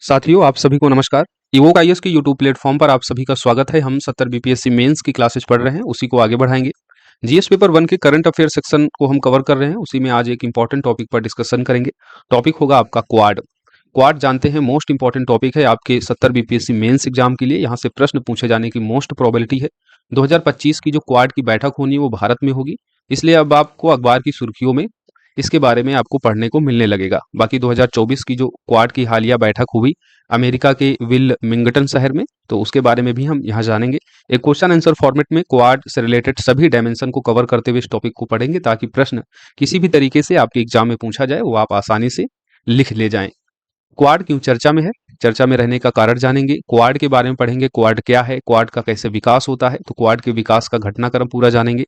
साथियों, आप सभी को नमस्कार। इवोक आईएएस के यूट्यूब प्लेटफॉर्म पर आप सभी का स्वागत है। हम 70 बीपीएससी मेंस की क्लासेस पढ़ रहे हैं, उसी को आगे बढ़ाएंगे। जीएस पेपर 1 के करंट अफेयर सेक्शन को हम कवर कर रहे हैं, उसी में आज एक इंपॉर्टेंट टॉपिक पर डिस्कशन करेंगे। टॉपिक होगा आपका क्वाड। क्वाड जानते हैं मोस्ट इंपॉर्टेंट टॉपिक है आपके 70 बीपीएससी मेंस एग्जाम के लिए। यहाँ से प्रश्न पूछे जाने की मोस्ट प्रोबेबिलिटी है। 2025 की जो क्वाड की बैठक होनी है वो भारत में होगी, इसलिए अब आपको अखबार की सुर्खियों में इसके बारे में आपको पढ़ने को मिलने लगेगा। बाकी 2024 की जो क्वाड की हालिया बैठक हुई अमेरिका के विल्मिंगटन शहर में, तो उसके बारे में भी हम यहाँ जानेंगे। एक क्वेश्चन आंसर फॉर्मेट में क्वाड से रिलेटेड सभी डायमेंशन को कवर करते हुए इस टॉपिक को पढ़ेंगे, ताकि प्रश्न किसी भी तरीके से आपके एग्जाम में पूछा जाए वो आप आसानी से लिख ले जाएं। क्वाड क्यों चर्चा में है, चर्चा में रहने का कारण जानेंगे। क्वाड के बारे में पढ़ेंगे, क्वाड क्या है, क्वाड का कैसे विकास होता है, तो क्वाड के विकास का घटनाक्रम पूरा जानेंगे।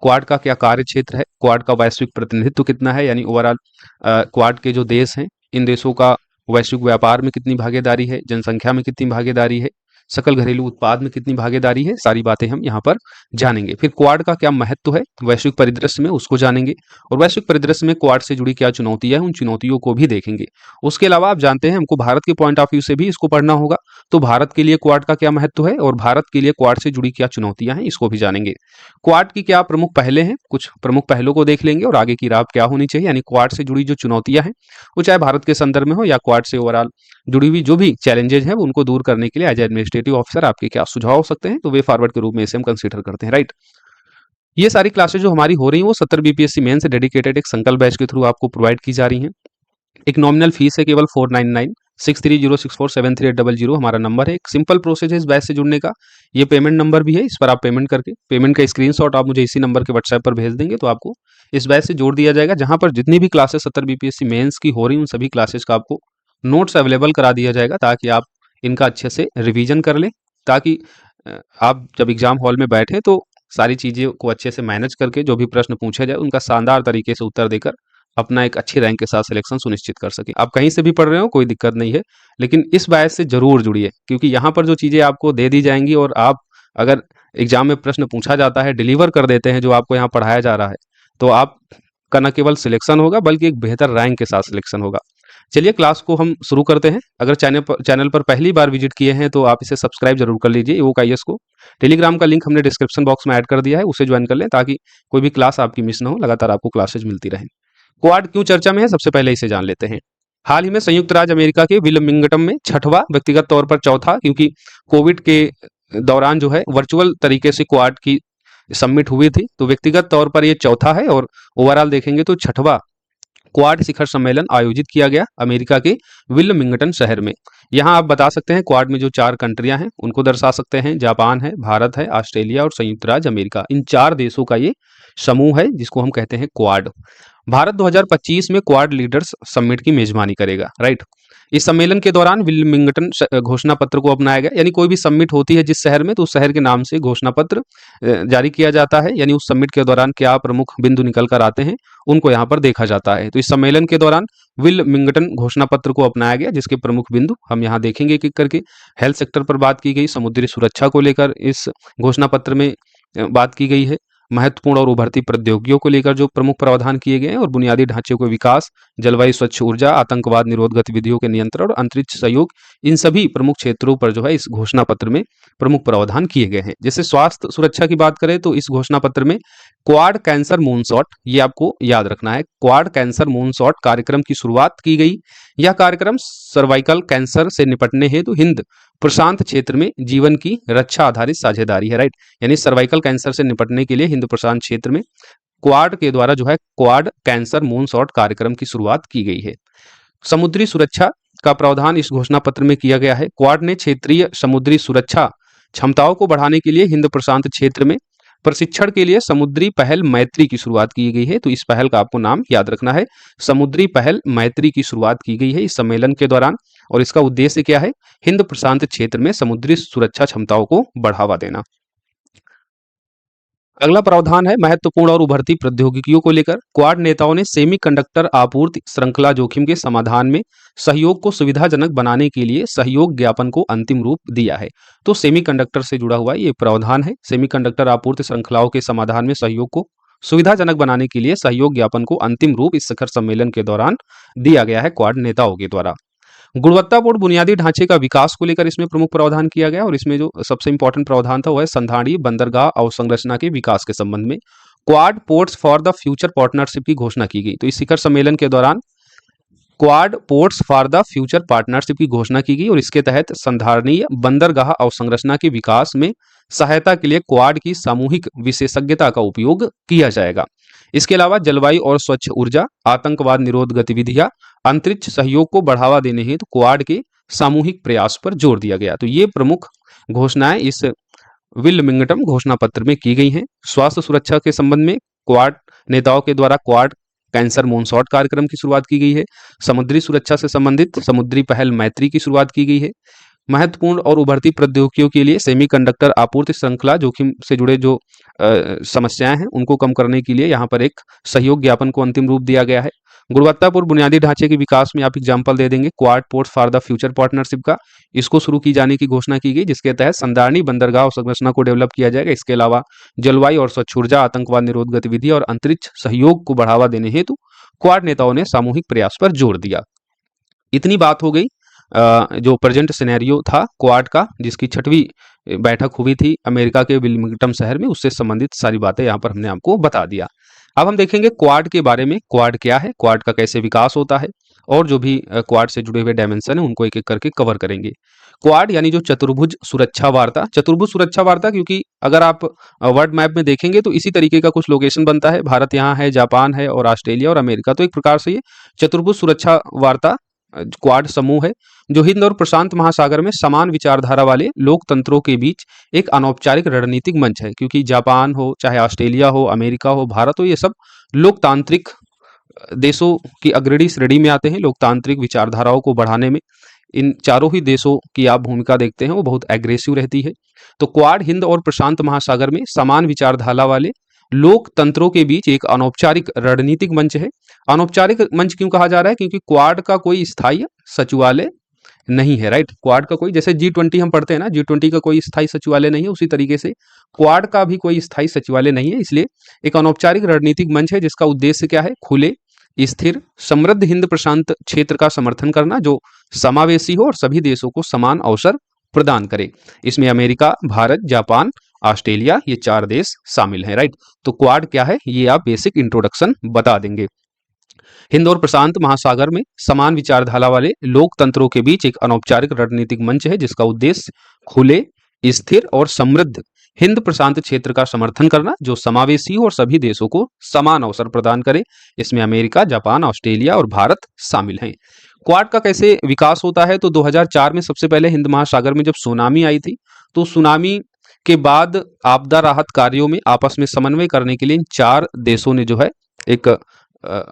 क्वाड का क्या कार्य क्षेत्र है, क्वाड का वैश्विक प्रतिनिधित्व कितना है, यानी ओवरऑल क्वाड के जो देश हैं, इन देशों का वैश्विक व्यापार में कितनी भागीदारी है, जनसंख्या में कितनी भागीदारी है, सकल घरेलू उत्पाद में कितनी भागीदारी है, सारी बातें हम यहाँ पर जानेंगे। फिर क्वाड का क्या महत्व है वैश्विक परिदृश्य में, उसको जानेंगे। और वैश्विक परिदृश्य में क्वाड से जुड़ी क्या चुनौतियां हैं, उन चुनौतियों को भी देखेंगे। उसके अलावा आप जानते हैं हमको भारत के पॉइंट ऑफ व्यू से भी इसको पढ़ना होगा, तो भारत के लिए क्वाड का क्या महत्व है और भारत के लिए क्वाड से जुड़ी क्या चुनौतियां हैं, इसको भी जानेंगे। क्वाड की क्या प्रमुख पहले हैं, कुछ प्रमुख पहलों को देख लेंगे और आगे की राह क्या होनी चाहिए, यानी क्वाड से जुड़ी जो चुनौतियां हैं वो चाहे भारत के संदर्भ में हो या क्वाड से ओवरऑल जुड़ी हुई जो भी चैलेंजेस हैं उनको दूर करने के लिए एज एडमिनिस्ट्रेटिव ऑफिसर आपके क्या सुझाव हो सकते हैं, तो वे फॉरवर्ड के रूप में इसे हम कंसीडर करते हैं, राइट। ये सारी क्लासेस जो हमारी हो रही हैं वो 70 बीपीएससी मेन से डेडिकेटेड एक संकल्प बैच के थ्रू आपको प्रोवाइड की जा रही हैं। एक नॉमिनल फीस है केवल 499। 6306473800 हमारा नंबर है। एक सिंपल प्रोसेस है इस बैच से जुड़ने का, ये पेमेंट नंबर भी है, इस पर आप पेमेंट करके पेमेंट का स्क्रीनशॉट आप मुझे इसी नंबर के व्हाट्सएप पर भेज देंगे तो आपको इस बैच से जोड़ दिया जाएगा, जहां पर जितनी भी क्लासेस 70 बीपीएससी मेंस की हो रही उन सभी क्लासेस का आपको नोट्स अवेलेबल करा दिया जाएगा, ताकि आप इनका अच्छे से रिवीजन कर लें, ताकि आप जब एग्जाम हॉल में बैठे तो सारी चीज़ें को अच्छे से मैनेज करके जो भी प्रश्न पूछे जाए उनका शानदार तरीके से उत्तर देकर अपना एक अच्छी रैंक के साथ सिलेक्शन सुनिश्चित कर सके। आप कहीं से भी पढ़ रहे हो कोई दिक्कत नहीं है, लेकिन इस बैच से जरूर जुड़िए, क्योंकि यहाँ पर जो चीज़ें आपको दे दी जाएंगी और आप अगर एग्जाम में प्रश्न पूछा जाता है डिलीवर कर देते हैं जो आपको यहाँ पढ़ाया जा रहा है, तो आपका न केवल सिलेक्शन होगा बल्कि एक बेहतर रैंक के साथ सिलेक्शन होगा। चलिए क्लास को हम शुरू करते हैं। अगर चैनल पर पहली बार विजिट किए हैं तो आप इसे सब्सक्राइब जरूर कर लीजिए इवोक आईएएस को। टेलीग्राम का लिंक हमने डिस्क्रिप्शन बॉक्स में ऐड कर दिया है, उसे ज्वाइन कर लें ताकि कोई भी क्लास आपकी मिस ना हो, लगातार आपको क्लासेज मिलती रहें। क्वाड क्यों चर्चा में है, सबसे पहले इसे जान लेते हैं। हाल ही में संयुक्त राज्य अमेरिका के विल्मिंगटन में छठवां, व्यक्तिगत तौर पर चौथा, क्योंकि कोविड के दौरान जो है वर्चुअल तरीके से क्वाड की सबमिट हुई थी, तो व्यक्तिगत तौर पर ये चौथा है और ओवरऑल देखेंगे तो छठवां क्वाड शिखर सम्मेलन आयोजित किया गया अमेरिका के विल्मिंगटन शहर में। यहाँ आप बता सकते हैं क्वाड में जो 4 कंट्रियां हैं उनको दर्शा सकते हैं, जापान है, भारत है, ऑस्ट्रेलिया और संयुक्त राज्य अमेरिका। इन 4 देशों का ये समूह है जिसको हम कहते हैं क्वाड। भारत 2025 में क्वाड लीडर्स समिट की मेजबानी करेगा, राइट। इस सम्मेलन के दौरान विल्मिंगटन घोषणा पत्र को अपनाया गया, यानी कोई भी समिट होती है जिस शहर में, तो उस शहर के नाम से घोषणा पत्र जारी किया जाता है, यानी उस समिट के दौरान क्या प्रमुख बिंदु निकल कर आते हैं उनको यहाँ पर देखा जाता है। तो इस सम्मेलन के दौरान विल्मिंगटन घोषणा पत्र को अपनाया गया, जिसके प्रमुख बिंदु हम यहाँ देखेंगे एक एक करके। हेल्थ सेक्टर पर बात की गई, समुद्री सुरक्षा को लेकर इस घोषणा पत्र में बात की गई है, महत्वपूर्ण और उभरती प्रौद्योगिकियों को लेकर जो प्रमुख प्रावधान किए गए हैं और बुनियादी ढांचे को विकास, जलवायु स्वच्छ ऊर्जा, आतंकवाद निरोध गतिविधियों के नियंत्रण और अंतरिक्ष सहयोग, इन सभी प्रमुख क्षेत्रों पर जो है इस घोषणा पत्र में प्रमुख प्रावधान किए गए हैं। जैसे स्वास्थ्य सुरक्षा की बात करें तो इस घोषणा पत्र में क्वाड कैंसर मूनशॉट, ये आपको याद रखना है, क्वाड कैंसर मूनशॉट कार्यक्रम की शुरुआत की गई। यह कार्यक्रम सर्वाइकल कैंसर से निपटने हेतु हिंद प्रशांत क्षेत्र में जीवन की रक्षा आधारित साझेदारी है, राइट। यानी सर्वाइकल कैंसर से निपटने के लिए हिंद प्रशांत क्षेत्र में क्वाड के द्वारा जो है क्वाड कैंसर मूनशॉट कार्यक्रम की शुरुआत की गई है। समुद्री सुरक्षा का प्रावधान इस घोषणा पत्र में किया गया है। क्वाड ने क्षेत्रीय समुद्री सुरक्षा क्षमताओं को बढ़ाने के लिए हिंद प्रशांत क्षेत्र में प्रशिक्षण के लिए समुद्री पहल मैत्री की शुरुआत की गई है। तो इस पहल का आपको नाम याद रखना है, समुद्री पहल मैत्री की शुरुआत की गई है इस सम्मेलन के दौरान, और इसका उद्देश्य क्या है, हिंद प्रशांत क्षेत्र में समुद्री सुरक्षा क्षमताओं को बढ़ावा देना। अगला प्रावधान है महत्वपूर्ण और उभरती प्रौद्योगिकियों को लेकर। क्वाड नेताओं ने सेमीकंडक्टर आपूर्ति श्रृंखला जोखिम के समाधान में सहयोग को सुविधाजनक बनाने के लिए सहयोग ज्ञापन को अंतिम रूप दिया है। तो सेमीकंडक्टर से जुड़ा हुआ ये प्रावधान है, सेमीकंडक्टर आपूर्ति श्रृंखलाओं के समाधान में सहयोग को सुविधाजनक बनाने के लिए सहयोग ज्ञापन को अंतिम रूप इस शिखर सम्मेलन के दौरान दिया गया है क्वाड नेताओं के द्वारा। गुणवत्तापूर्ण बुनियादी ढांचे का विकास को लेकर इसमें प्रमुख प्रावधान किया गया और इसमें जो सबसे इंपॉर्टेंट प्रावधान था वो है संधारणीय बंदरगाह अवसंरचना के विकास के संबंध में quad ports for the future partnership की घोषणा की गई। तो इस शिखर सम्मेलन के दौरान quad ports for the future partnership की घोषणा की गई और इसके तहत संधारणीय बंदरगाह अवसंरचना के विकास में सहायता के लिए क्वाड की सामूहिक विशेषज्ञता का उपयोग किया जाएगा। इसके अलावा जलवायु और स्वच्छ ऊर्जा, आतंकवाद निरोध गतिविधियां, अंतरिक्ष सहयोग को बढ़ावा देने हेतु क्वाड के सामूहिक प्रयास पर जोर दिया गया। तो ये प्रमुख घोषणाएं इस विल्मिंगटन घोषणा पत्र में की गई हैं। स्वास्थ्य सुरक्षा के संबंध में क्वाड नेताओं के द्वारा क्वाड कैंसर मोनसॉट कार्यक्रम की शुरुआत की गई है। समुद्री सुरक्षा से संबंधित समुद्री पहल मैत्री की शुरुआत की गई है। महत्वपूर्ण और उभरती प्रौद्योगिकियों के लिए सेमीकंडक्टर आपूर्ति श्रृंखला जोखिम से जुड़े जो समस्याएं हैं उनको कम करने के लिए यहाँ पर एक सहयोग ज्ञापन को अंतिम रूप दिया गया है। गुणवत्तापूर्ण बुनियादी ढांचे के विकास में आप एग्जाम्पल दे देंगे quad ports for the future partnership का, इसको शुरू की जाने की घोषणा की गई जिसके तहत संधारणीय बंदरगाह संरचना को डेवलप किया जाएगा। इसके अलावा जलवायु और स्वच्छ ऊर्जा, आतंकवाद निरोध गतिविधि और अंतरिक्ष सहयोग को बढ़ावा देने हेतु क्वाड नेताओं ने सामूहिक प्रयास पर जोर दिया। इतनी बात हो गई जो प्रेजेंट सिनेरियो था क्वाड का, जिसकी 6वीं बैठक हुई थी अमेरिका के विल्मिंगटन शहर में, उससे संबंधित सारी बातें यहाँ पर हमने आपको बता दिया। अब हम देखेंगे क्वाड के बारे में, क्वाड क्या है, क्वाड का कैसे विकास होता है और जो भी क्वाड से जुड़े हुए डायमेंशन है उनको एक एक करके कवर करेंगे। क्वाड यानी जो चतुर्भुज सुरक्षा वार्ता, चतुर्भुज सुरक्षा वार्ता क्योंकि अगर आप वर्ल्ड मैप में देखेंगे तो इसी तरीके का कुछ लोकेशन बनता है, भारत यहाँ है, जापान है और ऑस्ट्रेलिया और अमेरिका। तो एक प्रकार से ये चतुर्भुज सुरक्षा वार्ता क्वाड समूह है जो हिंद और प्रशांत महासागर में समान विचारधारा वाले लोकतंत्रों के बीच एक अनौपचारिक रणनीतिक मंच है। क्योंकि जापान हो, चाहे ऑस्ट्रेलिया हो, अमेरिका हो, भारत हो, ये सब लोकतांत्रिक देशों की अग्रणी श्रेणी में आते हैं लोकतांत्रिक विचारधाराओं को बढ़ाने में। इन चारों ही देशों की आप भूमिका देखते हैं वो बहुत एग्रेसिव रहती है। तो क्वाड हिंद और प्रशांत महासागर में समान विचारधारा वाले लोकतंत्रों के बीच एक अनौपचारिक रणनीतिक मंच है। अनौपचारिक मंच क्यों कहा जा रहा है? क्योंकि क्वाड का कोई स्थायी सचिवालय नहीं है, राइट। क्वाड का कोई, जैसे G20 हम पढ़ते हैं ना, G20 का कोई स्थायी सचिवालय नहीं है, उसी तरीके से क्वाड का भी कोई स्थायी सचिवालय नहीं है। इसलिए एक अनौपचारिक रणनीतिक मंच है जिसका उद्देश्य क्या है? खुले, स्थिर, समृद्ध हिंद प्रशांत क्षेत्र का समर्थन करना जो समावेशी हो और सभी देशों को समान अवसर प्रदान करे। इसमें अमेरिका, भारत, जापान, ऑस्ट्रेलिया, ये 4 देश शामिल हैं, राइट। तो क्वाड क्या है ये आप बेसिक इंट्रोडक्शन बता देंगे। हिंद और प्रशांत महासागर में समान विचारधारा वाले लोकतंत्रों के बीच एक अनौपचारिक रणनीतिक मंच है जिसका उद्देश्य खुले, स्थिर और समृद्ध हिंद प्रशांत क्षेत्र का समर्थन करना जो समावेशी हो और सभी देशों को समान अवसर प्रदान करे। इसमें अमेरिका, जापान, ऑस्ट्रेलिया और भारत शामिल हैं। क्वाड का कैसे विकास होता है? तो 2004 में सबसे पहले हिंद महासागर में जब सुनामी आई थी तो सुनामी के बाद आपदा राहत कार्यों में आपस में समन्वय करने के लिए इन 4 देशों ने जो है एक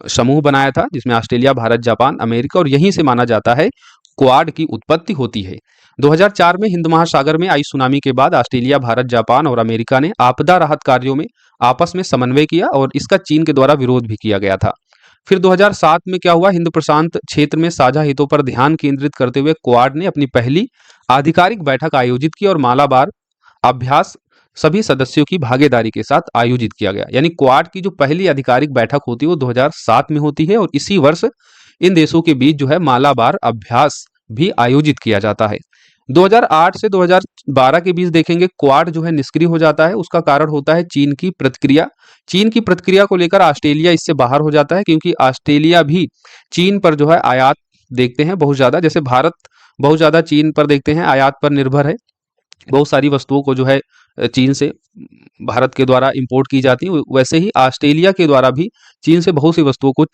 समूह बनाया था जिसमें ऑस्ट्रेलिया, भारत, जापान, अमेरिका, और यहीं से माना जाता है क्वाड की उत्पत्ति होती है। 2004 में हिंद महासागर में आई सुनामी के बाद ऑस्ट्रेलिया, भारत, जापान और अमेरिका ने आपदा राहत कार्यों में आपस में समन्वय किया और इसका चीन के द्वारा विरोध भी किया गया था। फिर 2007 में क्या हुआ? हिंद प्रशांत क्षेत्र में साझा हितों पर ध्यान केंद्रित करते हुए क्वाड ने अपनी पहली आधिकारिक बैठक आयोजित की और मालाबार अभ्यास सभी सदस्यों की भागीदारी के साथ आयोजित किया गया। यानी क्वाड की जो पहली आधिकारिक बैठक होती है वो 2007 में होती है और इसी वर्ष इन देशों के बीच जो है मालाबार अभ्यास भी आयोजित किया जाता है। 2008 से 2012 के बीच देखेंगे क्वाड जो है निष्क्रिय हो जाता है। उसका कारण होता है चीन की प्रतिक्रिया। चीन की प्रतिक्रिया को लेकर ऑस्ट्रेलिया इससे बाहर हो जाता है क्योंकि ऑस्ट्रेलिया भी चीन पर जो है आयात देखते हैं बहुत ज्यादा। जैसे भारत बहुत ज्यादा चीन पर देखते हैं, आयात पर निर्भर है, बहुत सारी वस्तुओं को जो है चीन से भारत के द्वारा इंपोर्ट की जाती है। वैसे ही ऑस्ट्रेलिया के द्वारा भी चीन से बहुत सी वस्तुओं को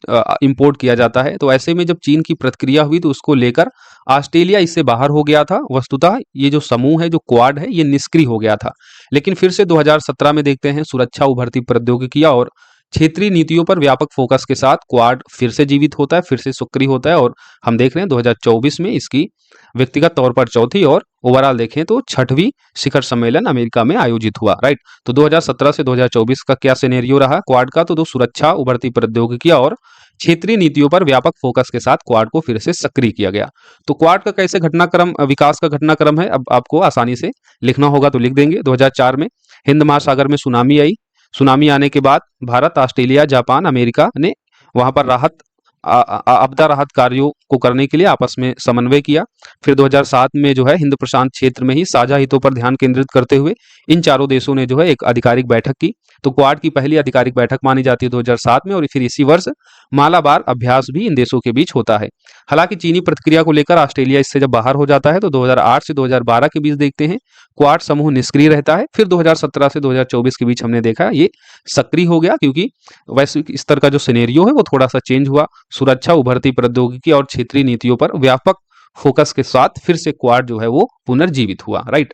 इंपोर्ट किया जाता है। तो ऐसे में जब चीन की प्रतिक्रिया हुई तो उसको लेकर ऑस्ट्रेलिया इससे बाहर हो गया था। वस्तुतः ये जो समूह है, जो क्वाड है, ये निष्क्रिय हो गया था। लेकिन फिर से 2017 में देखते हैं सुरक्षा, उभरती प्रौद्योगिकियां और क्षेत्रीय नीतियों पर व्यापक फोकस के साथ क्वाड फिर से जीवित होता है, फिर से सक्रिय होता है और हम देख रहे हैं 2024 में इसकी व्यक्तिगत तौर पर चौथी और ओवरऑल देखें तो 6वीं शिखर सम्मेलन अमेरिका में आयोजित हुआ, राइट। तो 2017 से 2024 का क्या सिनेरियो रहा क्वाड का? तो सुरक्षा, उभरती प्रौद्योगिकियां और क्षेत्रीय नीतियों पर व्यापक फोकस के साथ क्वाड को फिर से सक्रिय किया गया। तो क्वाड का कैसे घटनाक्रम, विकास का घटनाक्रम है, अब आपको आसानी से लिखना होगा तो लिख देंगे। 2004 में हिंद महासागर में सुनामी आई। सुनामी आने के बाद भारत, ऑस्ट्रेलिया, जापान, अमेरिका ने वहां पर राहत आपदा राहत कार्यों को करने के लिए आपस में समन्वय किया। फिर 2007 में जो है हिंद प्रशांत क्षेत्र में ही साझा हितों पर ध्यान केंद्रित करते हुए इन चारों देशों ने जो है एक आधिकारिक बैठक की। तो क्वाड की पहली आधिकारिक बैठक मानी जाती है 2007 में, और फिर इसी वर्ष मालाबार अभ्यास भी इन देशों के बीच होता है। हालांकि चीनी प्रतिक्रिया को लेकर ऑस्ट्रेलिया इससे जब बाहर हो जाता है तो 2008 से 2012 के बीच देखते हैं क्वाड समूह निष्क्रिय रहता है। फिर 2017 से 2024 के बीच हमने देखा ये सक्रिय हो गया, क्योंकि वैश्विक स्तर का जो सिनेरियो है वो थोड़ा सा चेंज हुआ। सुरक्षा, उभरती प्रौद्योगिकी और क्षेत्रीय नीतियों पर व्यापक फोकस के साथ फिर से क्वाड जो है वो पुनर्जीवित हुआ। राइट,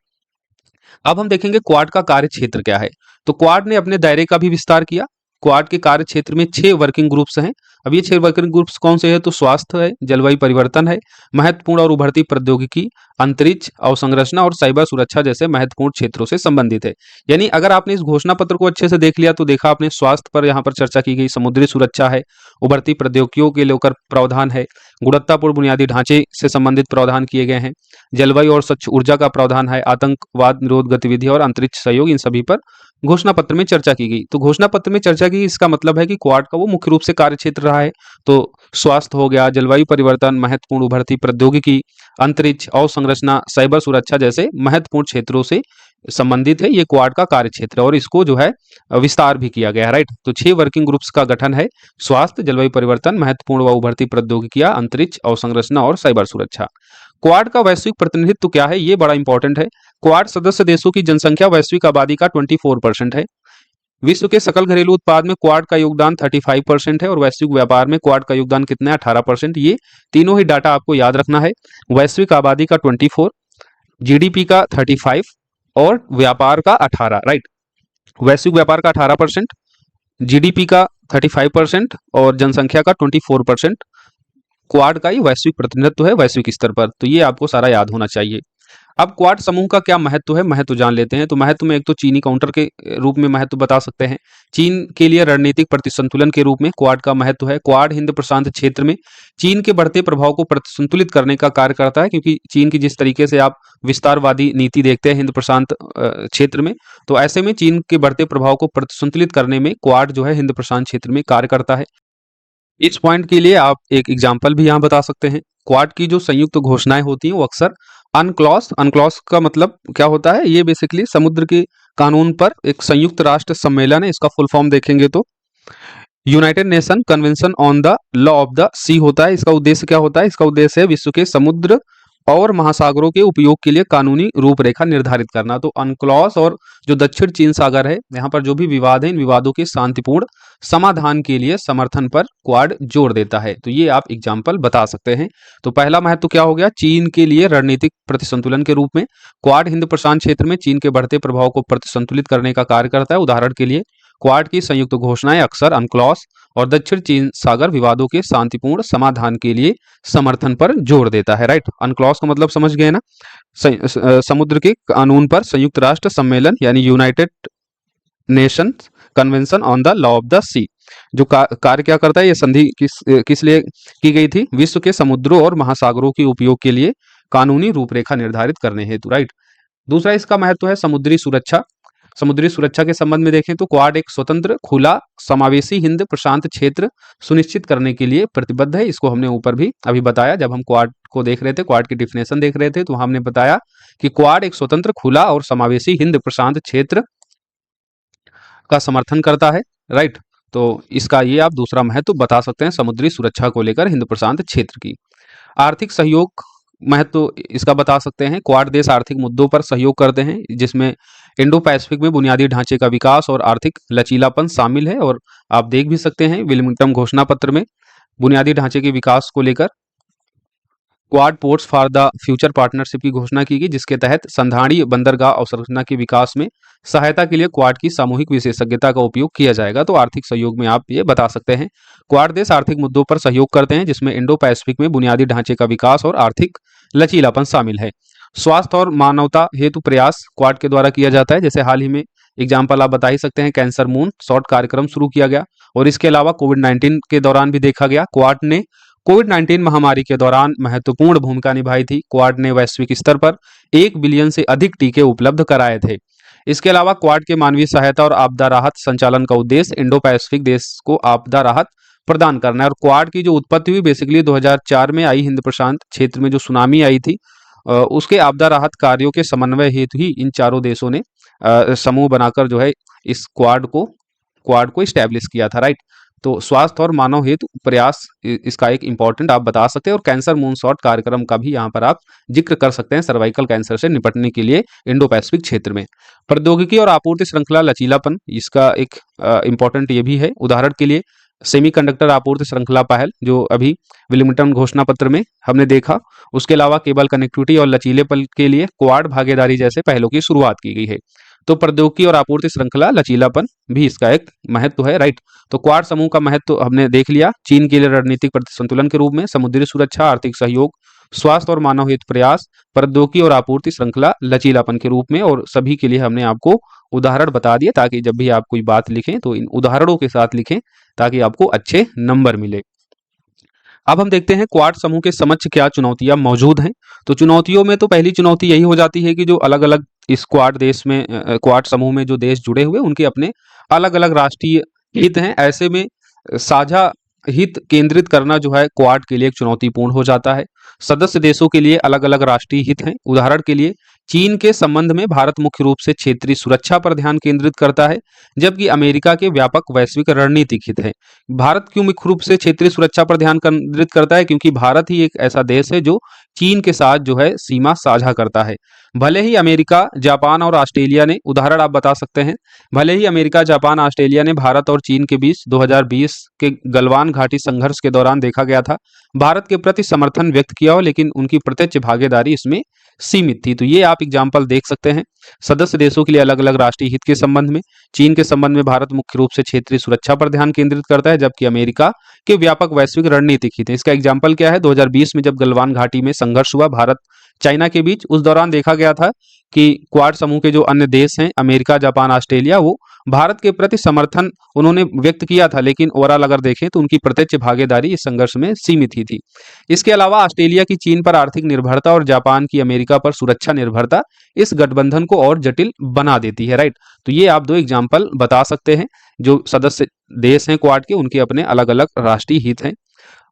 अब हम देखेंगे क्वाड का कार्य क्षेत्र क्या है। तो क्वाड ने अपने दायरे का भी विस्तार किया। क्वाड के कार्य क्षेत्र में 6 वर्किंग ग्रुप्स हैं। अब ये 6 वर्किंग ग्रुप्स कौन से हैं? तो स्वास्थ्य है, जलवायु परिवर्तन है, महत्वपूर्ण और उभरती प्रौद्योगिकी, अंतरिक्ष, अवसंरचना और साइबर सुरक्षा जैसे महत्वपूर्ण क्षेत्रों से संबंधित है। यानी अगर आपने इस घोषणा पत्र को अच्छे से देख लिया तो देखा आपने स्वास्थ्य पर यहाँ पर चर्चा की गई, समुद्री सुरक्षा है, उभरती प्रौद्योगिकियों के लेकर प्रावधान है, गुणवत्तापूर्ण बुनियादी ढांचे से संबंधित प्रावधान किए गए हैं, जलवायु और स्वच्छ ऊर्जा का प्रावधान है, आतंकवाद निरोध गतिविधि और अंतरिक्ष सहयोग, इन सभी पर घोषणा पत्र में चर्चा की गई। तो घोषणा पत्र में चर्चा की, इसका मतलब है कि क्वाड का वो मुख्य रूप से कार्य क्षेत्र रहा है। तो स्वास्थ्य हो गया, जलवायु परिवर्तन, महत्वपूर्ण उभरती प्रौद्योगिकी, अंतरिक्ष, अवसंरचना, साइबर सुरक्षा जैसे महत्वपूर्ण क्षेत्रों से संबंधित है ये क्वाड का कार्य क्षेत्र, और इसको जो है विस्तार भी किया गया है। राइट, तो 6 वर्किंग ग्रुप्स का गठन है: स्वास्थ्य, जलवायु परिवर्तन, महत्वपूर्ण व उभरती प्रौद्योगिकियां, अंतरिक्ष, अवसंरचना और साइबर सुरक्षा। क्वाड का वैश्विक प्रतिनिधित्व क्या है, ये बड़ा इंपॉर्टेंट है। क्वाड सदस्य देशों की जनसंख्या वैश्विक आबादी का 24% है। विश्व के सकल घरेलू उत्पाद में क्वाड का योगदान 35% है, और वैश्विक व्यापार में क्वाड का योगदान कितना है? 18%। ये तीनों ही डाटा आपको याद रखना है। वैश्विक आबादी का 24, जीडीपी का 35 और व्यापार का 18। राइट, वैश्विक व्यापार का 18%, जीडीपी का 35% और जनसंख्या का 24%। क्वाड का ही वैश्विक प्रतिनिधित्व है वैश्विक स्तर पर, तो ये आपको सारा याद होना चाहिए। अब क्वाड समूह का क्या महत्व है, महत्व जान लेते हैं। तो महत्व में एक तो चीनी काउंटर के रूप में महत्व बता सकते हैं। चीन के लिए रणनीतिक प्रतिसंतुलन के रूप में क्वाड का महत्व है। क्वाड हिंद प्रशांत क्षेत्र में चीन के बढ़ते प्रभाव को प्रतिसंतुलित करने का कार्य करता है, क्योंकि चीन की जिस तरीके से आप विस्तारवादी नीति देखते हैं हिंद प्रशांत क्षेत्र में, तो ऐसे में चीन के बढ़ते प्रभाव को प्रतिसंतुलित करने में क्वाड जो है हिंद प्रशांत क्षेत्र में कार्य करता है। इस पॉइंट के लिए आप एक एग्जाम्पल भी यहाँ बता सकते हैं। क्वाड की जो संयुक्त घोषणाएं होती हैं वो अक्सर अनक्लॉस, अनक्लॉस का मतलब क्या होता है? ये बेसिकली समुद्र के कानून पर एक संयुक्त राष्ट्र सम्मेलन है। इसका फुल फॉर्म देखेंगे तो United Nation Convention on the Law of the Sea होता है। इसका उद्देश्य क्या होता है? इसका उद्देश्य है विश्व के समुद्र और महासागरों के उपयोग के लिए कानूनी रूपरेखा निर्धारित करना। तो अनक्लॉस और जो दक्षिण चीन सागर है, यहाँ पर जो भी विवाद है, इन विवादों के शांतिपूर्ण समाधान के लिए समर्थन पर क्वाड जोर देता है। तो ये आप एग्जाम्पल बता सकते हैं। तो पहला महत्व क्या हो गया? चीन के लिए रणनीतिक प्रतिसंतुलन के रूप में क्वाड हिंद प्रशांत क्षेत्र में चीन के बढ़ते प्रभाव को प्रतिसंतुलित करने का कार्य करता है। उदाहरण के लिए क्वाड की संयुक्त घोषणाएं अक्सर अनक्लॉस और दक्षिण चीन सागर विवादों के शांतिपूर्ण समाधान के लिए समर्थन पर जोर देता है। राइट, अनक्लॉस का मतलब समझ गए ना? समुद्र के कानून पर संयुक्त राष्ट्र सम्मेलन यानी United Nation Convention on the Law of the Sea जो कार्य क्या करता है? ये संधि किस लिए की गई थी? विश्व के समुद्रों और महासागरों के उपयोग के लिए कानूनी रूपरेखा निर्धारित करने हेतु। राइट, दूसरा इसका महत्व है समुद्री सुरक्षा। समुद्री सुरक्षा के संबंध में देखें तो क्वाड एक स्वतंत्र, खुला, समावेशी हिंद प्रशांत क्षेत्र सुनिश्चित करने के लिए प्रतिबद्ध है। इसको हमने ऊपर भी अभी बताया, जब हम क्वाड को देख रहे थे, क्वाड की डिफिनेशन देख रहे थे, तो हमने बताया कि क्वाड एक स्वतंत्र, खुला और समावेशी हिंद प्रशांत क्षेत्र का समर्थन करता है। राइट, तो इसका ये आप दूसरा महत्व बता सकते हैं समुद्री सुरक्षा को लेकर हिंद प्रशांत क्षेत्र की। आर्थिक सहयोग महत्व इसका बता सकते हैं। क्वाड देश आर्थिक मुद्दों पर सहयोग करते हैं, जिसमें इंडो पैसिफिक में बुनियादी ढांचे का विकास और आर्थिक लचीलापन शामिल है। और आप देख भी सकते हैं विलिंगटन घोषणा पत्र में बुनियादी ढांचे के विकास को लेकर quad ports for the future partnership की घोषणा की गई, जिसके तहत संधारणीय बंदरगाह अवसंरचना के विकास में सहायता के लिए क्वाड की सामूहिक विशेषज्ञता का उपयोग किया जाएगा। तो आर्थिक सहयोग में आप ये बता सकते हैं क्वाड देश आर्थिक मुद्दों पर सहयोग करते हैं, जिसमें इंडो पैसिफिक में बुनियादी ढांचे का विकास और आर्थिक लचीलापन शामिल है। स्वास्थ्य और मानवता हेतु प्रयास क्वाड के द्वारा किया जाता है। जैसे हाल ही में एग्जाम्पल आप बता ही सकते हैं, कैंसर मून शॉर्ट कार्यक्रम शुरू किया गया, और इसके अलावा कोविड-19 के दौरान भी देखा गया क्वाड ने कोविड-19 महामारी के दौरान महत्वपूर्ण भूमिका निभाई थी। क्वाड ने वैश्विक स्तर पर 1 बिलियन से अधिक टीके उपलब्ध कराए थे। इसके अलावा क्वाड के मानवीय सहायता और आपदा राहत संचालन का उद्देश्य इंडो पैसिफिक देश को आपदा राहत प्रदान करना है। और क्वाड की जो उत्पत्ति हुई बेसिकली 2004 में आई, हिंद प्रशांत क्षेत्र में जो सुनामी आई थी उसके आपदा राहत कार्यों के समन्वय हेतु ही इन चारों देशों ने समूह बनाकर जो है इस क्वाड को स्टैब्लिश किया था, राइट। तो स्वास्थ्य और मानव हेतु प्रयास इसका एक इंपॉर्टेंट आप बता सकते हैं। और कैंसर मूनशॉट कार्यक्रम का भी यहाँ पर आप जिक्र कर सकते हैं सर्वाइकल कैंसर से निपटने के लिए इंडो पैसिफिक क्षेत्र में। प्रौद्योगिकी और आपूर्ति श्रृंखला लचीलापन, इसका एक इंपॉर्टेंट ये भी है। उदाहरण के लिए सेमीकंडक्टर आपूर्ति श्रृंखला पहल जो अभी विलिंगटन घोषणा पत्र में हमने देखा, उसके अलावा केबल कनेक्टिविटी और लचीलेपन के लिए क्वाड भागीदारी जैसे पहलों की शुरुआत की गई है। तो प्रौद्योगिकी और आपूर्ति श्रृंखला लचीलापन भी इसका एक महत्व है, राइट। तो क्वाड समूह का महत्व हमने देख लिया। चीन के लिए रणनीतिक संतुलन के रूप में, समुद्री सुरक्षा, आर्थिक सहयोग, स्वास्थ्य और मानव हित प्रयास, प्रौद्योगिकी और आपूर्ति श्रृंखला लचीलापन के रूप में। और सभी के लिए हमने आपको उदाहरण बता दिए ताकि जब भी आप कोई बात लिखें तो इन उदाहरणों के साथ लिखें ताकि आपको अच्छे नंबर मिले। अब हम देखते हैं क्वाड समूह के समक्ष क्या चुनौतियां मौजूद हैं। तो चुनौतियों में तो पहली चुनौती यही हो जाती है कि जो अलग अलग इस क्वाड समूह में जो देश जुड़े हुए उनके अपने अलग अलग राष्ट्रीय हित हैं। ऐसे में साझा हित केंद्रित करना जो है क्वाड के लिए एक चुनौतीपूर्ण हो जाता है। सदस्य देशों के लिए अलग अलग राष्ट्रीय हित हैं। उदाहरण के लिए चीन के संबंध में भारत मुख्य रूप से क्षेत्रीय सुरक्षा पर ध्यान केंद्रित करता है, जबकि अमेरिका के व्यापक वैश्विक रणनीतिक हित है। भारत क्यों मुख्य रूप से क्षेत्रीय सुरक्षा पर ध्यान केंद्रित करता है? क्योंकि भारत ही एक ऐसा देश है जो चीन के साथ जो है सीमा साझा करता है। भले ही अमेरिका, जापान और ऑस्ट्रेलिया ने, उदाहरण आप बता सकते हैं, भले ही अमेरिका, जापान, ऑस्ट्रेलिया ने भारत और चीन के बीच 2020 के गलवान घाटी संघर्ष के दौरान देखा गया था भारत के प्रति समर्थन व्यक्त किया हो, लेकिन उनकी प्रत्यक्ष भागीदारी इसमें सीमित थी। तो ये आप एग्जाम्पल देख सकते हैं सदस्य देशों के लिए अलग अलग राष्ट्रीय हित के संबंध में। चीन के संबंध में भारत मुख्य रूप से क्षेत्रीय सुरक्षा पर ध्यान केंद्रित करता है, जबकि अमेरिका के व्यापक वैश्विक रणनीतिक हित है। इसका एग्जाम्पल क्या है? 2020 में जब गलवान घाटी में संघर्ष हुआ भारत चाइना के बीच, उस दौरान देखा गया था कि क्वाड समूह के जो अन्य देश हैं, अमेरिका, जापान, ऑस्ट्रेलिया, वो भारत के प्रति समर्थन उन्होंने व्यक्त किया था, लेकिन ओवरऑल अगर देखें तो उनकी प्रत्यक्ष भागीदारी इस संघर्ष में सीमित ही थी। इसके अलावा ऑस्ट्रेलिया की चीन पर आर्थिक निर्भरता और जापान की अमेरिका पर सुरक्षा निर्भरता इस गठबंधन को और जटिल बना देती है, राइट। तो ये आप दो एग्जाम्पल बता सकते हैं। जो सदस्य देश हैं क्वाड के, उनके अपने अलग अलग राष्ट्रीय हित हैं।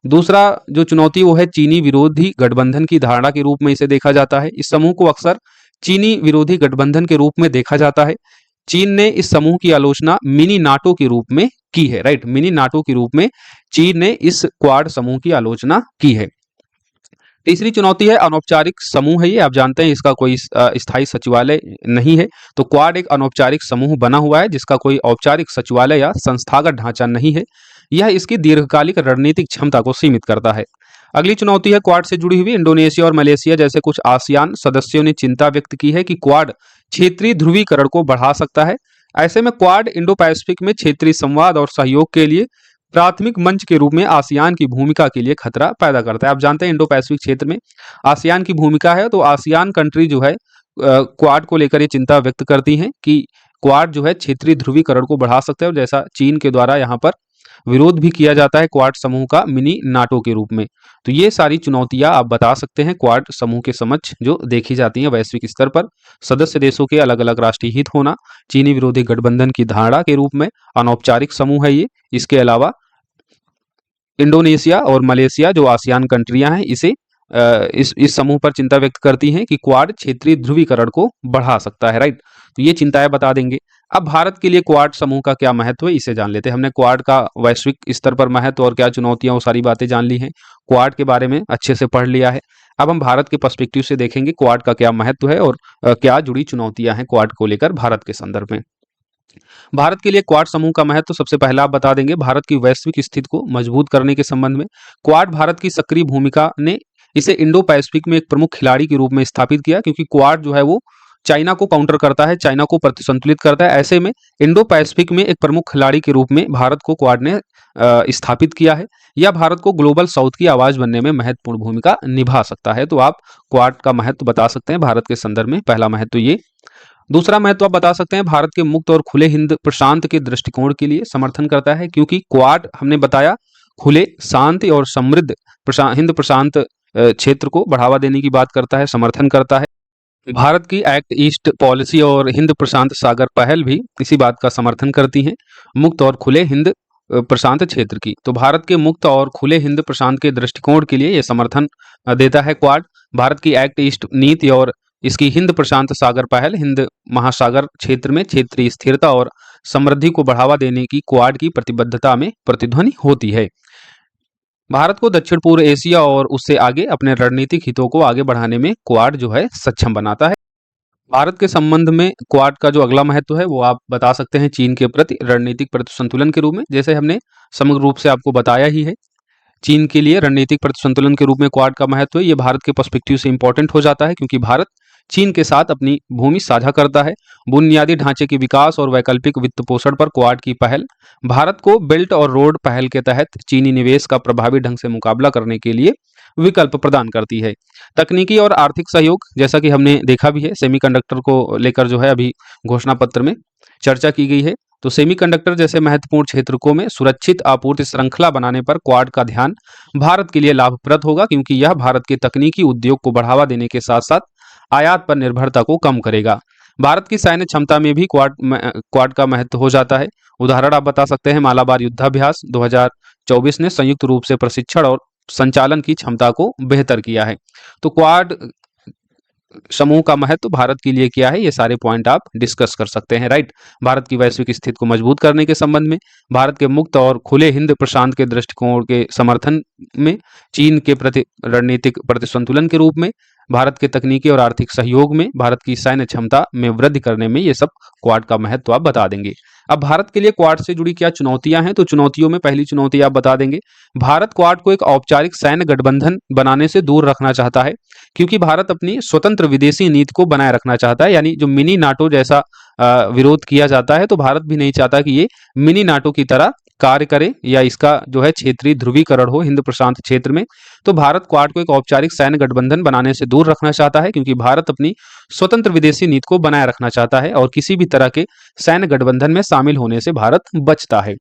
दूसरा जो चुनौती वो है चीनी विरोधी गठबंधन की धारणा के रूप में इसे देखा जाता है। इस समूह को अक्सर चीनी विरोधी गठबंधन के रूप में देखा जाता है। चीन ने इस समूह की आलोचना मिनी नाटो के रूप में की है, राइट। मिनी नाटो के रूप में चीन ने इस क्वाड समूह की आलोचना की है। तीसरी चुनौती है अनौपचारिक समूह है। ये आप जानते हैं इसका कोई स्थायी सचिवालय नहीं है। तो क्वाड एक अनौपचारिक समूह बना हुआ है जिसका कोई औपचारिक सचिवालय या संस्थागत ढांचा नहीं है। यह इसकी दीर्घकालिक रणनीतिक क्षमता को सीमित करता है। अगली चुनौती है क्वाड से जुड़ी हुई इंडोनेशिया और मलेशिया जैसे कुछ आसियान सदस्यों ने चिंता व्यक्त की है कि क्वाड क्षेत्रीय ध्रुवीकरण को बढ़ा सकता है। ऐसे में क्वाड इंडो पैसिफिक में क्षेत्रीय संवाद और सहयोग के लिए प्राथमिक मंच के रूप में आसियान की भूमिका के लिए खतरा पैदा करता है। आप जानते हैं इंडो पैसिफिक क्षेत्र में आसियान की भूमिका है, तो आसियान कंट्री जो है क्वाड को लेकर ये चिंता व्यक्त करती हैं कि क्वाड जो है क्षेत्रीय ध्रुवीकरण को बढ़ा सकता है, और जैसा चीन के द्वारा यहाँ पर विरोध भी किया जाता है क्वाड समूह का मिनी नाटो के रूप में। तो ये सारी चुनौतियां आप बता सकते हैं क्वाड समूह के समक्ष जो देखी जाती हैं वैश्विक स्तर पर। सदस्य देशों के अलग अलग राष्ट्रीय हित होना, चीनी विरोधी गठबंधन की धारणा के रूप में, अनौपचारिक समूह है ये। इसके अलावा इंडोनेशिया और मलेशिया जो आसियान कंट्रियां हैं इसे इस समूह पर चिंता व्यक्त करती हैं कि क्वाड क्षेत्रीय ध्रुवीकरण को बढ़ा सकता है, राइट। तो ये चिंताएं बता देंगे। अब भारत के लिए क्वाड समूह का क्या महत्व है इसे जान लेते हैं। हमने क्वाड का वैश्विक स्तर पर महत्व और क्या चुनौतियां, वो सारी बातें जान ली हैं। क्वाड के बारे में अच्छे से पढ़ लिया है। अब हम भारत के पर्सपेक्टिव से देखेंगे क्वाड का क्या महत्व है और क्या जुड़ी चुनौतियां हैं क्वाड को लेकर भारत के संदर्भ में। भारत के लिए क्वाड समूह का महत्व सबसे पहला आप बता देंगे भारत की वैश्विक स्थिति को मजबूत करने के संबंध में। क्वाड भारत की सक्रिय भूमिका ने इसे इंडो पैसिफिक में एक प्रमुख खिलाड़ी के रूप में स्थापित किया, क्योंकि क्वाड जो है वो चाइना को काउंटर करता है, चाइना को प्रतिसंतुलित करता है। ऐसे में इंडो पैसिफिक में एक प्रमुख खिलाड़ी के रूप में भारत को क्वाड ने स्थापित किया है। यह भारत को ग्लोबल साउथ की आवाज बनने में महत्वपूर्ण भूमिका निभा सकता है। तो आप क्वाड का महत्व बता सकते हैं भारत के संदर्भ में, पहला महत्व ये। दूसरा महत्व आप बता सकते हैं भारत के मुक्त और खुले हिंद प्रशांत के दृष्टिकोण के लिए समर्थन करता है, क्योंकि क्वाड हमने बताया खुले, शांति और समृद्ध हिंद प्रशांत क्षेत्र को बढ़ावा देने की बात करता है, समर्थन करता है। भारत की एक्ट ईस्ट पॉलिसी और हिंद प्रशांत सागर पहल भी इसी बात का समर्थन करती हैं। मुक्त और खुले हिंद प्रशांत क्षेत्र की। तो भारत के मुक्त और खुले हिंद प्रशांत के दृष्टिकोण के लिए ये समर्थन देता है क्वाड। भारत की एक्ट ईस्ट नीति और इसकी हिंद प्रशांत सागर पहल हिंद महासागर क्षेत्र में क्षेत्रीय स्थिरता और समृद्धि को बढ़ावा देने की क्वाड की प्रतिबद्धता में प्रतिध्वनि होती है। भारत को दक्षिण पूर्व एशिया और उससे आगे अपने रणनीतिक हितों को आगे बढ़ाने में क्वाड जो है सक्षम बनाता है। भारत के संबंध में क्वाड का जो अगला महत्व है वो आप बता सकते हैं चीन के प्रति रणनीतिक प्रतिसंतुलन के रूप में। जैसे हमने समग्र रूप से आपको बताया ही है, चीन के लिए रणनीतिक प्रतिसंतुलन के रूप में क्वाड का महत्व है। ये भारत के पर्सपेक्टिव से इंपॉर्टेंट हो जाता है क्योंकि भारत चीन के साथ अपनी भूमि साझा करता है। बुनियादी ढांचे के विकास और वैकल्पिक वित्त पोषण पर क्वाड की पहल भारत को बेल्ट और रोड पहल के तहत चीनी निवेश का प्रभावी ढंग से मुकाबला करने के लिए विकल्प प्रदान करती है। तकनीकी और आर्थिक सहयोग, जैसा कि हमने देखा भी है, सेमीकंडक्टर को लेकर जो है अभी घोषणा पत्र में चर्चा की गई है। तो सेमीकंडक्टर जैसे महत्वपूर्ण क्षेत्रकों में सुरक्षित आपूर्ति श्रृंखला बनाने पर क्वाड का ध्यान भारत के लिए लाभप्रद होगा क्योंकि यह भारत के तकनीकी उद्योग को बढ़ावा देने के साथ साथ आयात पर निर्भरता को कम करेगा। भारत की सैन्य क्षमता में भी क्वाड का महत्व हो जाता है। उदाहरण आप बता सकते हैं, मालाबार युद्धाभ्यास 2024 ने संयुक्त रूप से प्रशिक्षण और संचालन की क्षमता को बेहतर किया है। तो क्वाड समूह का महत्व भारत के लिए क्या है, ये सारे पॉइंट आप डिस्कस कर सकते हैं, राइट। भारत की वैश्विक स्थिति को मजबूत करने के संबंध में, भारत के मुक्त और खुले हिंद प्रशांत के दृष्टिकोण के समर्थन में, चीन के प्रति रणनीतिक प्रतिसंतुलन के रूप में, भारत के तकनीकी और आर्थिक सहयोग में, भारत की सैन्य क्षमता में वृद्धि करने में, ये सब क्वाड का महत्व आप बता देंगे। अब भारत के लिए क्वाड से जुड़ी क्या चुनौतियां हैं, तो चुनौतियों में पहली चुनौती आप बता देंगे, भारत क्वाड को एक औपचारिक सैन्य गठबंधन बनाने से दूर रखना चाहता है क्योंकि भारत अपनी स्वतंत्र विदेशी नीति को बनाए रखना चाहता है। यानी जो मिनी नाटो जैसा विरोध किया जाता है, तो भारत भी नहीं चाहता कि ये मिनी नाटो की तरह कार्य करे या इसका जो है क्षेत्रीय ध्रुवीकरण हो हिंद प्रशांत क्षेत्र में। तो भारत क्वाड को एक औपचारिक सैन्य गठबंधन बनाने से दूर रखना चाहता है क्योंकि भारत अपनी स्वतंत्र विदेशी नीति को बनाए रखना चाहता है और किसी भी तरह के सैन्य गठबंधन में शामिल होने से भारत बचता है।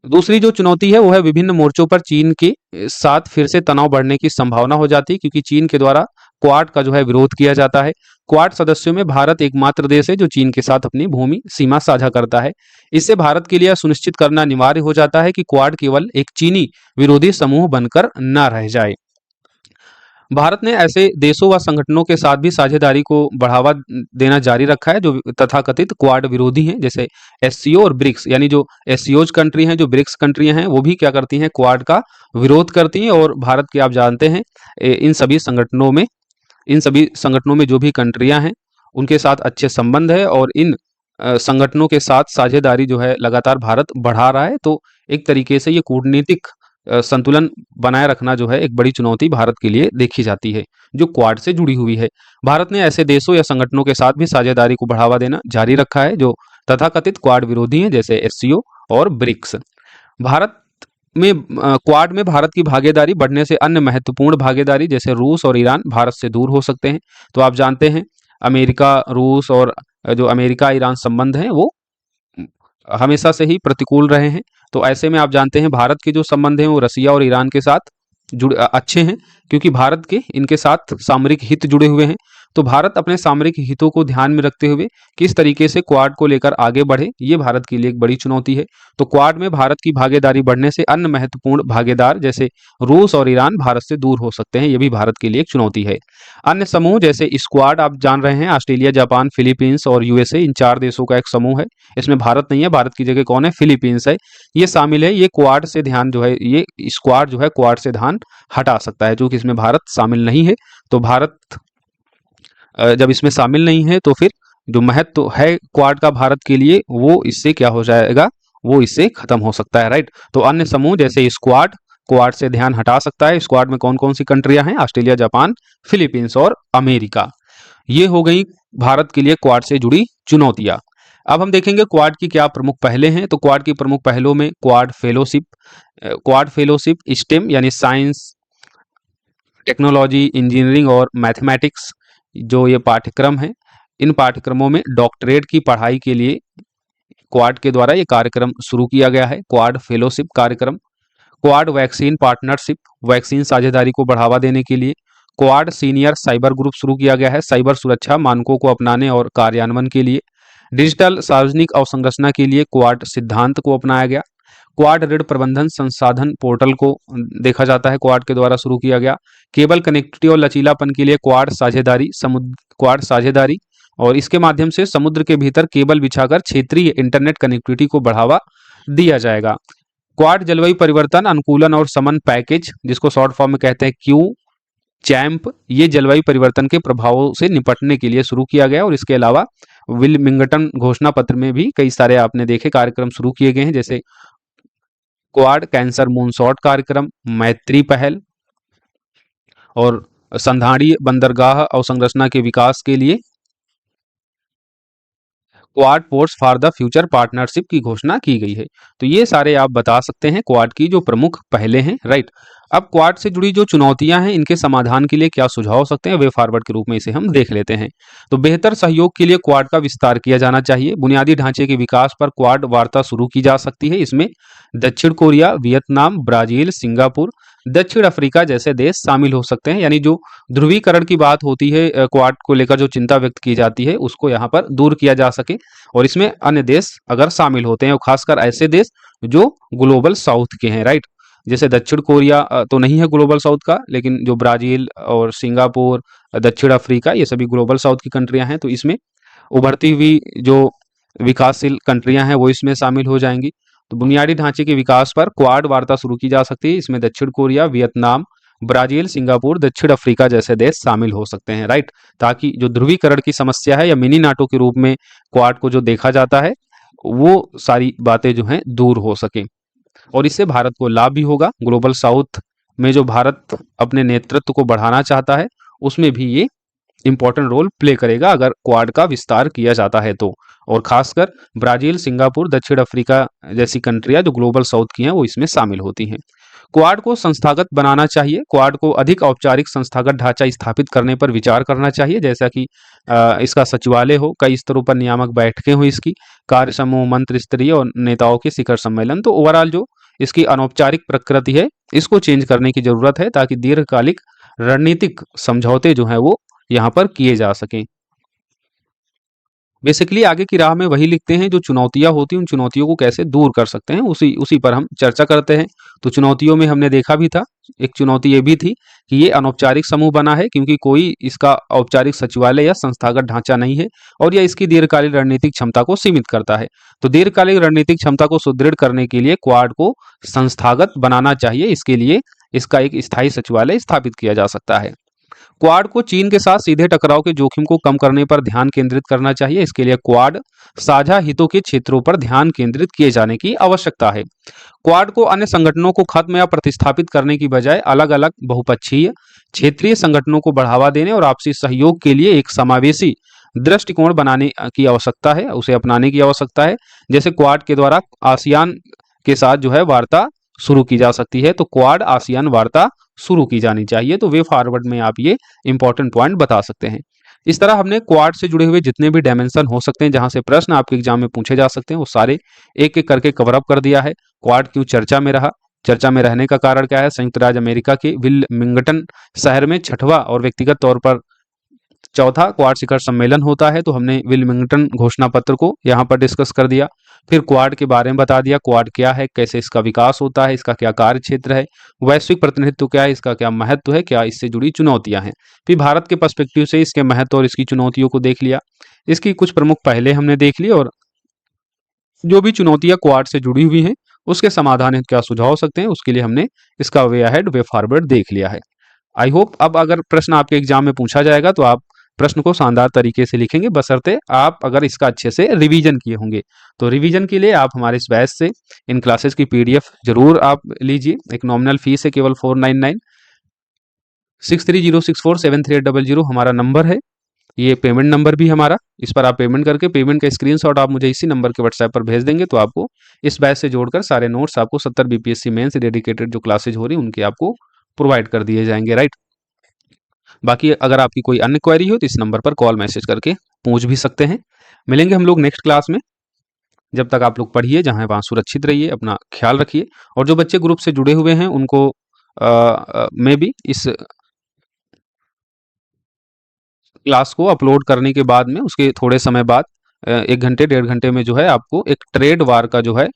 दूसरी जो चुनौती है वो है विभिन्न मोर्चों पर चीन के साथ फिर से तनाव बढ़ने की संभावना हो जाती है क्योंकि चीन के द्वारा क्वाड का जो है विरोध किया जाता है। क्वाड सदस्यों में भारत एकमात्र देश है जो चीन के साथ अपनी भूमि सीमा साझा करता है। इससे भारत के लिए यह सुनिश्चित करना अनिवार्य हो जाता है कि क्वाड केवल एक चीनी विरोधी समूह बनकर न रह जाए। भारत ने ऐसे देशों व संगठनों के साथ भी साझेदारी को बढ़ावा देना जारी रखा है जो तथाकथित क्वाड विरोधी हैं, जैसे एससीओ और ब्रिक्स। यानी जो एससीओ कंट्री हैं, जो ब्रिक्स कंट्रियां हैं, वो भी क्या करती हैं, क्वाड का विरोध करती हैं। और भारत के आप जानते हैं इन सभी संगठनों में जो भी कंट्रियां हैं उनके साथ अच्छे संबंध है और इन संगठनों के साथ साझेदारी जो है लगातार भारत बढ़ा रहा है। तो एक तरीके से ये कूटनीतिक संतुलन बनाए रखना जो है एक बड़ी चुनौती भारत के लिए देखी जाती है जो क्वाड से जुड़ी हुई है। भारत ने ऐसे देशों या संगठनों के साथ भी साझेदारी को बढ़ावा देना जारी रखा है जो तथाकथित क्वाड विरोधी हैं, जैसे एससीओ और ब्रिक्स। भारत में क्वाड में भारत की भागीदारी बढ़ने से अन्य महत्वपूर्ण भागीदारी जैसे रूस और ईरान भारत से दूर हो सकते हैं। तो आप जानते हैं अमेरिका, रूस और जो अमेरिका ईरान संबंध हैं वो हमेशा से ही प्रतिकूल रहे हैं। तो ऐसे में आप जानते हैं भारत के जो संबंध हैं वो रसिया और ईरान के साथ अच्छे हैं क्योंकि भारत के इनके साथ सामरिक हित जुड़े हुए हैं। तो भारत अपने सामरिक हितों को ध्यान में रखते हुए किस तरीके से क्वाड को लेकर आगे बढ़े, ये भारत के लिए एक बड़ी चुनौती है। तो क्वाड में भारत की भागीदारी बढ़ने से अन्य महत्वपूर्ण भागीदार जैसे रूस और ईरान भारत से दूर हो सकते हैं, ये भी भारत के लिए एक चुनौती है। अन्य समूह जैसे स्क्वाड आप जान रहे हैं, ऑस्ट्रेलिया, जापान, फिलीपींस और यूएसए, इन 4 देशों का एक समूह है। इसमें भारत नहीं है, भारत की जगह कौन है, फिलीपींस है, ये शामिल है। ये क्वाड से ध्यान जो है, ये स्क्वाड जो है क्वाड से ध्यान हटा सकता है, जो कि इसमें भारत शामिल नहीं है। तो भारत जब इसमें शामिल नहीं है तो फिर जो महत्व है क्वाड का भारत के लिए वो इससे क्या हो जाएगा, वो इससे खत्म हो सकता है, राइट। तो अन्य समूह जैसे स्क्वाड क्वाड से ध्यान हटा सकता है। स्क्वाड में कौन कौन सी कंट्रियां हैं, ऑस्ट्रेलिया, जापान, फिलीपींस और अमेरिका। ये हो गई भारत के लिए क्वाड से जुड़ी चुनौतियां। अब हम देखेंगे क्वाड की क्या प्रमुख पहलें हैं। तो क्वाड की प्रमुख पहलों में क्वाड फेलोशिप स्टेम यानी साइंस, टेक्नोलॉजी, इंजीनियरिंग और मैथमेटिक्स जो ये पाठ्यक्रम है, इन पाठ्यक्रमों में डॉक्टरेट की पढ़ाई के लिए क्वाड के द्वारा ये कार्यक्रम शुरू किया गया है, क्वाड फेलोशिप कार्यक्रम। क्वाड वैक्सीन पार्टनरशिप, वैक्सीन साझेदारी को बढ़ावा देने के लिए। क्वाड सीनियर साइबर ग्रुप शुरू किया गया है, साइबर सुरक्षा मानकों को अपनाने और कार्यान्वयन के लिए। डिजिटल सार्वजनिक अवसंरचना के लिए क्वाड सिद्धांत को अपनाया गया। क्वाड ऋण प्रबंधन संसाधन पोर्टल को देखा जाता है, क्वाड के द्वारा शुरू किया गया। केबल कनेक्टिविटी और लचीलापन के लिए क्वाड साझेदारी और इसके माध्यम से समुद्र के भीतर केबल बिछाकर क्षेत्रीय इंटरनेट कनेक्टिविटी को बढ़ावा दिया जाएगा। क्वाड जलवायु परिवर्तन अनुकूलन और समन पैकेज, जिसको शॉर्ट फॉर्म में कहते हैं क्यू चैम्प, ये जलवायु परिवर्तन के प्रभावों से निपटने के लिए शुरू किया गया। और इसके अलावा विलमिंगटन घोषणा पत्र में भी कई सारे आपने देखे कार्यक्रम शुरू किए गए हैं, जैसे क्वाड कैंसर मूनशॉट कार्यक्रम, मैत्री पहल और संधारणीय बंदरगाह अवसंरचना के विकास के लिए quad ports for the future partnership की घोषणा की गई है। तो ये सारे आप बता सकते हैं क्वाड की जो प्रमुख पहले हैं, राइट। अब क्वाड से जुड़ी जो चुनौतियां हैं, इनके समाधान के लिए क्या सुझाव हो सकते हैं, वे फॉरवर्ड के रूप में इसे हम देख लेते हैं। तो बेहतर सहयोग के लिए क्वाड का विस्तार किया जाना चाहिए। बुनियादी ढांचे के विकास पर क्वाड वार्ता शुरू की जा सकती है। इसमें दक्षिण कोरिया, वियतनाम, ब्राजील, सिंगापुर, दक्षिण अफ्रीका जैसे देश शामिल हो सकते हैं। यानी जो ध्रुवीकरण की बात होती है, क्वाड को लेकर जो चिंता व्यक्त की जाती है, उसको यहाँ पर दूर किया जा सके और इसमें अन्य देश अगर शामिल होते हैं, और खासकर ऐसे देश जो ग्लोबल साउथ के हैं, राइट। जैसे दक्षिण कोरिया तो नहीं है ग्लोबल साउथ का, लेकिन जो ब्राजील और सिंगापुर, दक्षिण अफ्रीका, ये सभी ग्लोबल साउथ की कंट्रियां हैं। तो इसमें उभरती हुई जो विकासशील कंट्रियां हैं वो इसमें शामिल हो जाएंगी। तो बुनियादी ढांचे के विकास पर क्वाड वार्ता शुरू की जा सकती है। इसमें दक्षिण कोरिया, वियतनाम, ब्राजील, सिंगापुर, दक्षिण अफ्रीका जैसे देश शामिल हो सकते हैं, राइट। ताकि जो ध्रुवीकरण की समस्या है या मिनी नाटो के रूप में क्वाड को जो देखा जाता है, वो सारी बातें जो हैं दूर हो सके और इससे भारत को लाभ भी होगा। ग्लोबल साउथ में जो भारत अपने नेतृत्व को बढ़ाना चाहता है, उसमें भी ये इंपॉर्टेंट रोल प्ले करेगा अगर क्वाड का विस्तार किया जाता है तो। और खासकर ब्राजील, सिंगापुर, दक्षिण अफ्रीका जैसी कंट्रियां जो ग्लोबल साउथ की हैं, वो इसमें शामिल होती हैं। क्वाड को संस्थागत बनाना चाहिए। क्वाड को अधिक औपचारिक संस्थागत ढांचा स्थापित करने पर विचार करना चाहिए, जैसा कि इसका सचिवालय हो, कई स्तरों पर नियामक बैठकें हो, इसकी कार्य समूह, मंत्री स्तरीय और नेताओं के शिखर सम्मेलन। तो ओवरऑल जो इसकी अनौपचारिक प्रकृति है, इसको चेंज करने की जरूरत है ताकि दीर्घकालिक रणनीतिक समझौते जो हैं वो यहाँ पर किए जा सकें। बेसिकली आगे की राह में वही लिखते हैं, जो चुनौतियां होती हैं उन चुनौतियों को कैसे दूर कर सकते हैं, उसी उसी पर हम चर्चा करते हैं। तो चुनौतियों में हमने देखा भी था, एक चुनौती ये भी थी कि ये अनौपचारिक समूह बना है क्योंकि कोई इसका औपचारिक सचिवालय या संस्थागत ढांचा नहीं है, और यह इसकी दीर्घकालिक रणनीतिक क्षमता को सीमित करता है। तो दीर्घकालिक रणनीतिक क्षमता को सुदृढ़ करने के लिए क्वाड को संस्थागत बनाना चाहिए। इसके लिए इसका एक स्थायी सचिवालय स्थापित किया जा सकता है। क्वाड को चीन के साथ सीधे टकराव के जोखिम को कम करने पर ध्यान केंद्रित करना चाहिए। इसके लिए क्वाड साझा हितों के क्षेत्रों पर ध्यान केंद्रित किए जाने की आवश्यकता है। क्वाड को अन्य संगठनों को खत्म या प्रतिस्थापित करने की बजाय अलग अलग बहुपक्षीय क्षेत्रीय संगठनों को बढ़ावा देने और आपसी सहयोग के लिए एक समावेशी दृष्टिकोण बनाने की आवश्यकता है, उसे अपनाने की आवश्यकता है। जैसे क्वाड के द्वारा आसियान के साथ जो है वार्ता शुरू की जा सकती है, तो क्वाड आसियान वार्ता शुरू की जानी चाहिए। तो वे फॉरवर्ड में आप ये इंपॉर्टेंट पॉइंट बता सकते हैं। इस तरह हमने क्वाड से जुड़े हुए जितने भी डायमेंशन हो सकते हैं, जहां से प्रश्न आपके एग्जाम में पूछे जा सकते हैं, वो सारे एक एक करके कवर अप कर दिया है। क्वाड क्यों चर्चा में रहा, चर्चा में रहने का कारण क्या है, संयुक्त राज्य अमेरिका के विलमिंगटन शहर में छठवां और व्यक्तिगत तौर पर चौथा क्वाड शिखर सम्मेलन होता है। तो हमने विलमिंगटन घोषणा पत्र को यहाँ पर डिस्कस कर दिया। फिर क्वाड के बारे में बता दिया, क्वाड क्या है, कैसे इसका विकास होता है, इसका क्या कार्य क्षेत्र है, वैश्विक प्रतिनिधित्व क्या है, इसका क्या महत्व है, क्या इससे जुड़ी चुनौतियां हैं। फिर भारत के पर्सपेक्टिव से इसके महत्व और इसकी चुनौतियों को देख लिया। इसकी कुछ प्रमुख पहले हमने देख ली, और जो भी चुनौतियां क्वाड से जुड़ी हुई हैं उसके समाधान क्या सुझाव हो सकते हैं, उसके लिए हमने इसका वे अहेड वे फॉरवर्ड देख लिया है। आई होप अब अगर प्रश्न आपके एग्जाम में पूछा जाएगा तो आप प्रश्न को शानदार तरीके से लिखेंगे, बशर्ते आप अगर इसका अच्छे से रिवीजन किए होंगे। तो रिवीजन के लिए आप हमारे इस बैच से इन क्लासेस की पीडीएफ जरूर आप लीजिए। एक नॉमिनल फीस है केवल 499। 6306473800 हमारा नंबर है, ये पेमेंट नंबर भी हमारा, इस पर आप पेमेंट करके पेमेंट का स्क्रीनशॉट आप मुझे इसी नंबर के व्हाट्सएप पर भेज देंगे, तो आपको इस बैच से जोड़कर सारे नोट्स आपको 70 बीपीएससी मेन से डेडिकेटेड जो क्लासेज हो रही उनके आपको प्रोवाइड कर दिए जाएंगे, राइट। बाकी अगर आपकी कोई अन्य क्वेरी हो तो इस नंबर पर कॉल मैसेज करके पूछ भी सकते हैं। मिलेंगे हम लोग नेक्स्ट क्लास में। जब तक आप लोग पढ़िए, जहाँ वहाँ सुरक्षित रहिए, अपना ख्याल रखिए। और जो बच्चे ग्रुप से जुड़े हुए हैं उनको मैं भी इस क्लास को अपलोड करने के बाद में उसके थोड़े समय बाद 1 घंटे 1.5 घंटे में जो है आपको एक ट्रेड वार का जो है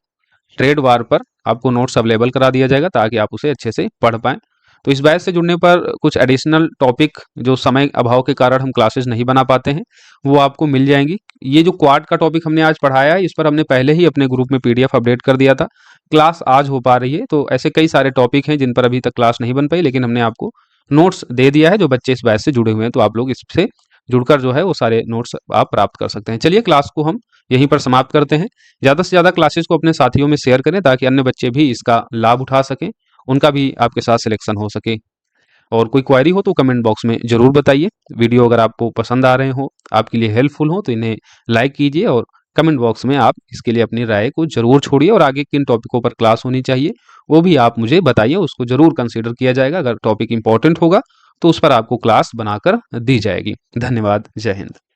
ट्रेड वार पर आपको नोट्स अवेलेबल करा दिया जाएगा ताकि आप उसे अच्छे से पढ़ पाएँ। तो इस बैच से जुड़ने पर कुछ एडिशनल टॉपिक जो समय अभाव के कारण हम क्लासेस नहीं बना पाते हैं, वो आपको मिल जाएँगी। ये जो क्वाड का टॉपिक हमने आज पढ़ाया है, इस पर हमने पहले ही अपने ग्रुप में पीडीएफ अपडेट कर दिया था। क्लास आज हो पा रही है, तो ऐसे कई सारे टॉपिक हैं जिन पर अभी तक क्लास नहीं बन पाई, लेकिन हमने आपको नोट्स दे दिया है। जो बच्चे इस बैच से जुड़े हुए हैं, तो आप लोग इससे जुड़कर जो है वो सारे नोट्स आप प्राप्त कर सकते हैं। चलिए क्लास को हम यहीं पर समाप्त करते हैं। ज़्यादा से ज़्यादा क्लासेस को अपने साथियों में शेयर करें ताकि अन्य बच्चे भी इसका लाभ उठा सकें, उनका भी आपके साथ सिलेक्शन हो सके। और कोई क्वेरी हो तो कमेंट बॉक्स में ज़रूर बताइए। वीडियो अगर आपको पसंद आ रहे हो, आपके लिए हेल्पफुल हो, तो इन्हें लाइक कीजिए और कमेंट बॉक्स में आप इसके लिए अपनी राय को ज़रूर छोड़िए और आगे किन टॉपिकों पर क्लास होनी चाहिए, वो भी आप मुझे बताइए। उसको ज़रूर कंसिडर किया जाएगा। अगर टॉपिक इम्पोर्टेंट होगा, तो उस पर आपको क्लास बनाकर दी जाएगी। धन्यवाद। जय हिंद।